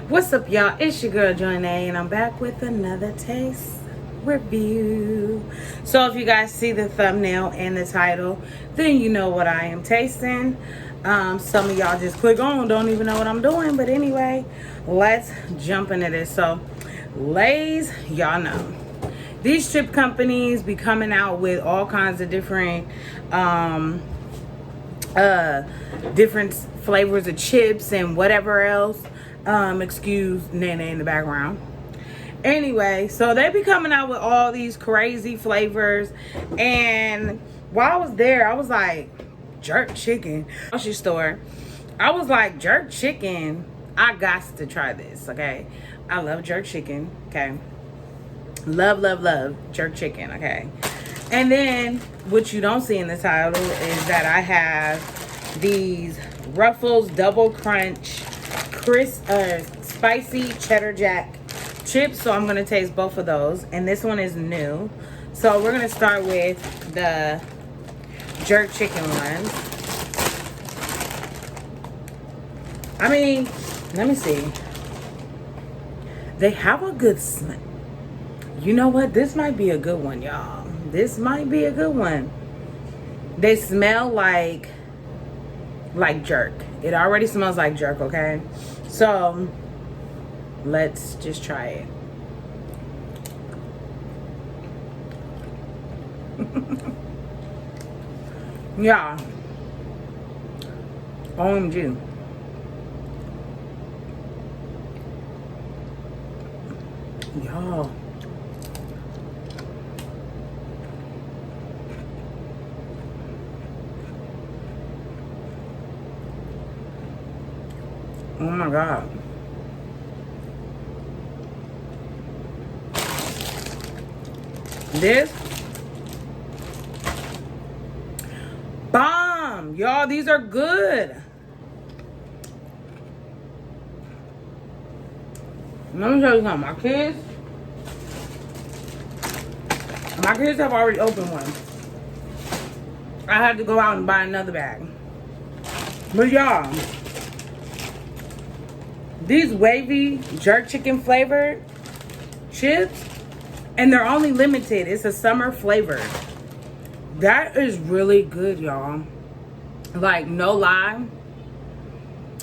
What's up, y'all? It's your girl Joy, and I'm back with another taste review. So if you guys see the thumbnail and the title, then you know what I am tasting. Some of y'all just click on, don't even know what I'm doing. But anyway, let's jump into this. So Lay's, y'all know, these chip companies be coming out with all kinds of different different flavors of chips and whatever else. Excuse Nana in the background. Anyway, so they be coming out with all these crazy flavors, and while I was there, I was like, jerk chicken. Grocery store, I was like, jerk chicken. I got to try this. Okay, I love jerk chicken. Okay, love jerk chicken. Okay, and then what you don't see in the title is that I have these Ruffles Double Crunch crisp spicy cheddar jack chips. So I'm gonna taste both of those, and this one is new. So we're gonna start with the jerk chicken one. I mean, let me see. They have a good smell. You know what? This might be a good one, y'all. This might be a good one. They smell like jerk. It already smells like jerk, okay? So let's just try it. Yeah. OMG. Y'all. Oh my God. This bomb. Y'all, these are good. Let me tell you something. My kids have already opened one. I had to go out and buy another bag. But y'all, these wavy jerk chicken flavored chips, and they're only limited. It's a summer flavor. That is really good, y'all. Like, no lie,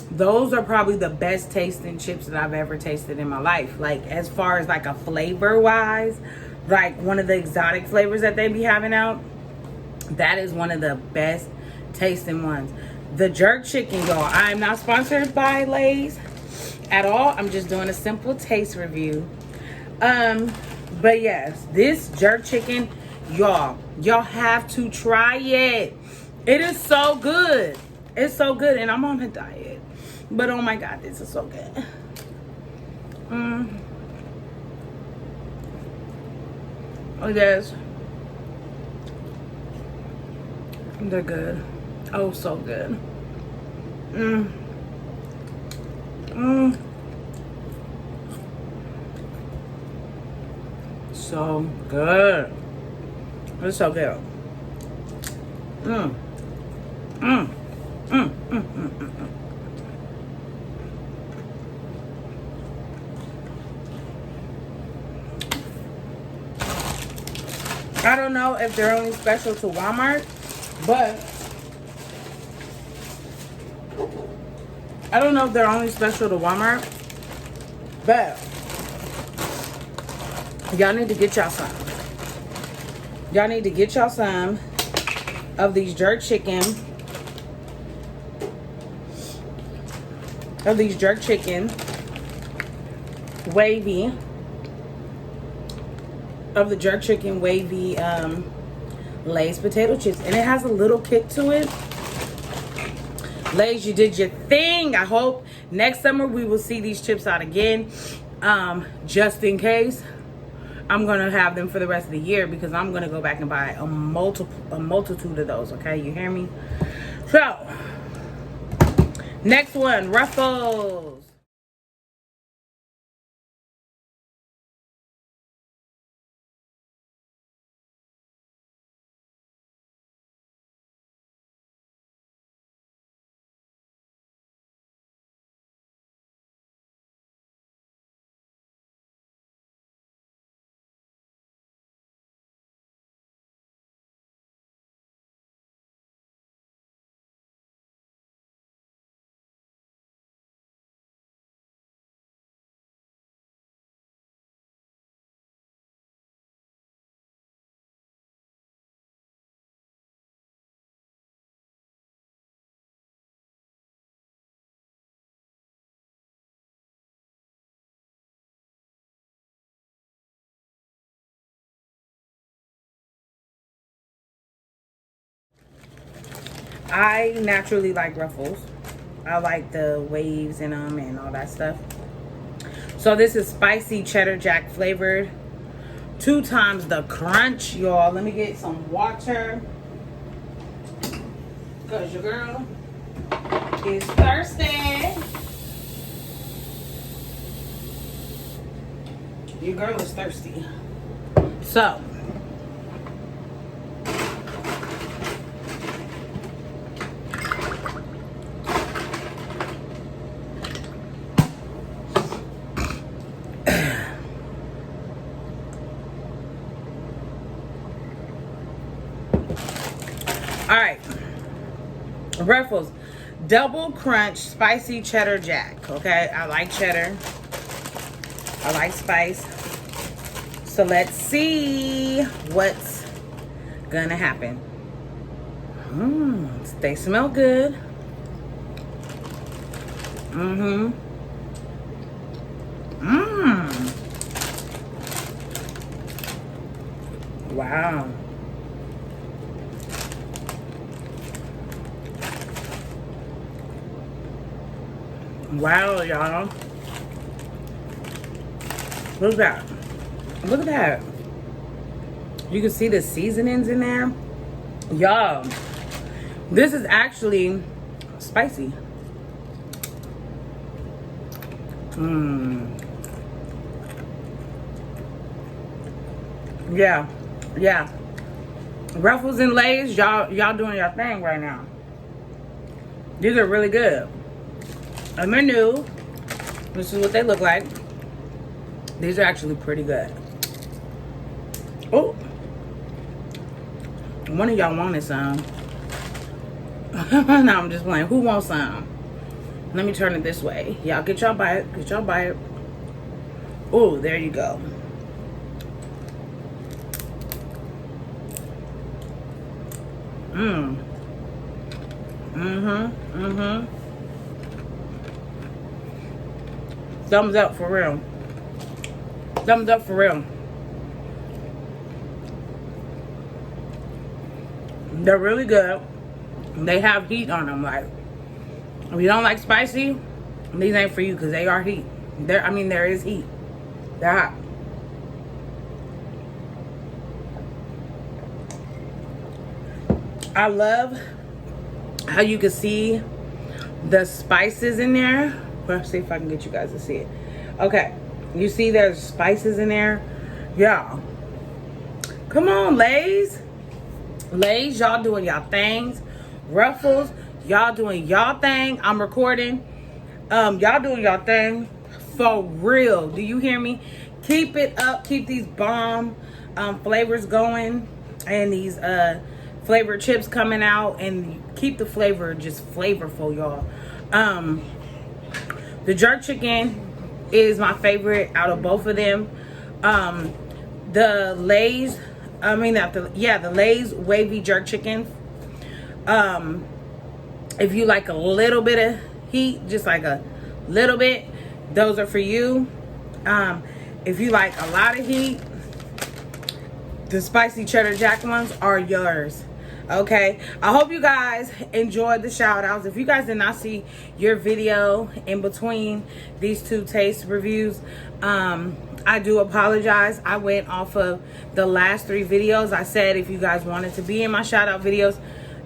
those are probably the best tasting chips that I've ever tasted in my life. Like, as far as like a flavor wise, like one of the exotic flavors that they be having out, that is one of the best tasting ones. The jerk chicken, y'all, I'm not sponsored by Lay's at all. I'm just doing a simple taste review. But yes, this jerk chicken, y'all have to try it. It is so good. It's so good, and I'm on a diet. But oh my God, this is so good. Oh yes, they're good. Oh, so good. So good. It's so good. I don't know if they're only special to Walmart, but I don't know if they're only special to Walmart, but y'all need to get y'all some. Y'all need to get y'all some of these jerk chicken. Wavy. Of the jerk chicken wavy Lay's potato chips. And it has a little kick to it. Lay's, you did your thing. I hope next summer we will see these chips out again. Just in case, I'm gonna have them for the rest of the year, because I'm gonna go back and buy a multitude of those. Okay, you hear me? So next one, Ruffles. I naturally like Ruffles. I like the waves in them and all that stuff. So this is spicy cheddar jack flavored. 2 times the crunch, y'all. Let me get some water, because your girl is thirsty. Your girl is thirsty. So all right, Ruffles double crunch spicy cheddar jack. Okay, I like cheddar, I like spice. So let's see what's gonna happen. They smell good. Wow. Wow, y'all. Look at that. Look at that. You can see the seasonings in there. Y'all, this is actually spicy. Yeah. Ruffles and Lay's, y'all doing your thing right now. These are really good. And they're new. This is what they look like. These are actually pretty good. Oh, one of y'all wanted some. No, I'm just playing. Who wants some? Let me turn it this way. Y'all get y'all bite. Get y'all bite. Oh, there you go. Thumbs up for real. Thumbs up for real. They're really good. They have heat on them. Like, if you don't like spicy, these ain't for you, because they are heat. There is heat. They're hot. I love how you can see the spices in there. Let's see if I can get you guys to see it. Okay, you see there's spices in there. Yeah. Come on, Lay's. Lay's, y'all doing y'all things. Ruffles, y'all doing y'all thing. I'm recording. Y'all doing y'all thing for real. Do you hear me? Keep it up. Keep these bomb flavors going, and these flavored chips coming out, and keep the flavor just flavorful, y'all. The jerk chicken is my favorite out of both of them. The Lay's, the Lay's wavy jerk chicken. If you like a little bit of heat, just like a little bit, those are for you. If you like a lot of heat, the spicy cheddar jack ones are yours. Okay, I hope you guys enjoyed the shout outs. If you guys did not see your video in between these two taste reviews, I do apologize. I went off of the last 3 videos. I said if you guys wanted to be in my shout out videos,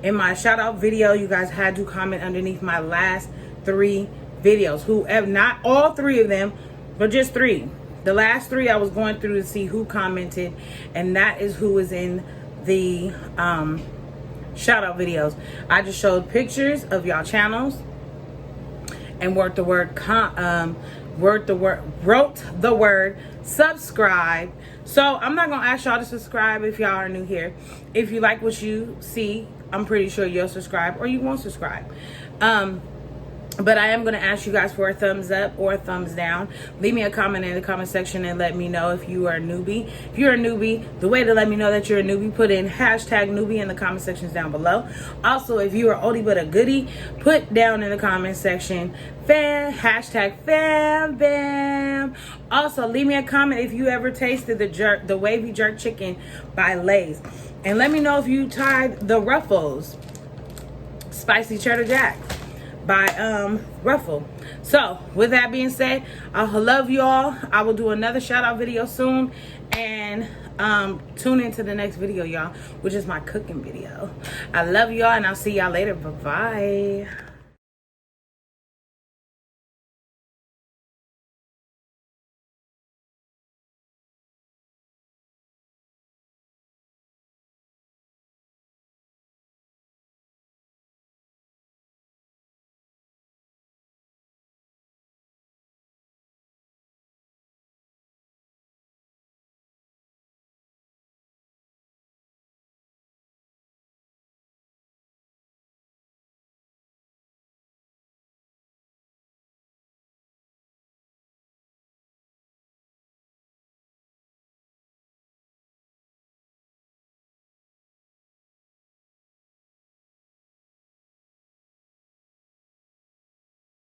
in my shout out video, you guys had to comment underneath my last 3 videos. Whoever, not all 3 of them, but just 3. The last 3 I was going through to see who commented, and that is who is in the shout out videos. I just showed pictures of y'all channels and wrote the word subscribe. So I'm not gonna ask y'all to subscribe if y'all are new here. If you like what you see, I'm pretty sure you'll subscribe, or you won't subscribe. But I am going to ask you guys for a thumbs up or a thumbs down. Leave me a comment in the comment section and let me know if you are a newbie. If you're a newbie, the way to let me know that you're a newbie, put in hashtag newbie in the comment sections down below. Also, if you are oldie but a goodie, put down in the comment section hashtag fam bam. Also, leave me a comment if you ever tasted the wavy jerk chicken by Lay's. And let me know if you tried the Ruffles Spicy Cheddar Jack by Ruffle. So with that being said, I love y'all. I will do another shout out video soon, and tune into the next video, y'all, which is my cooking video. I love y'all, and I'll see y'all later. Bye bye.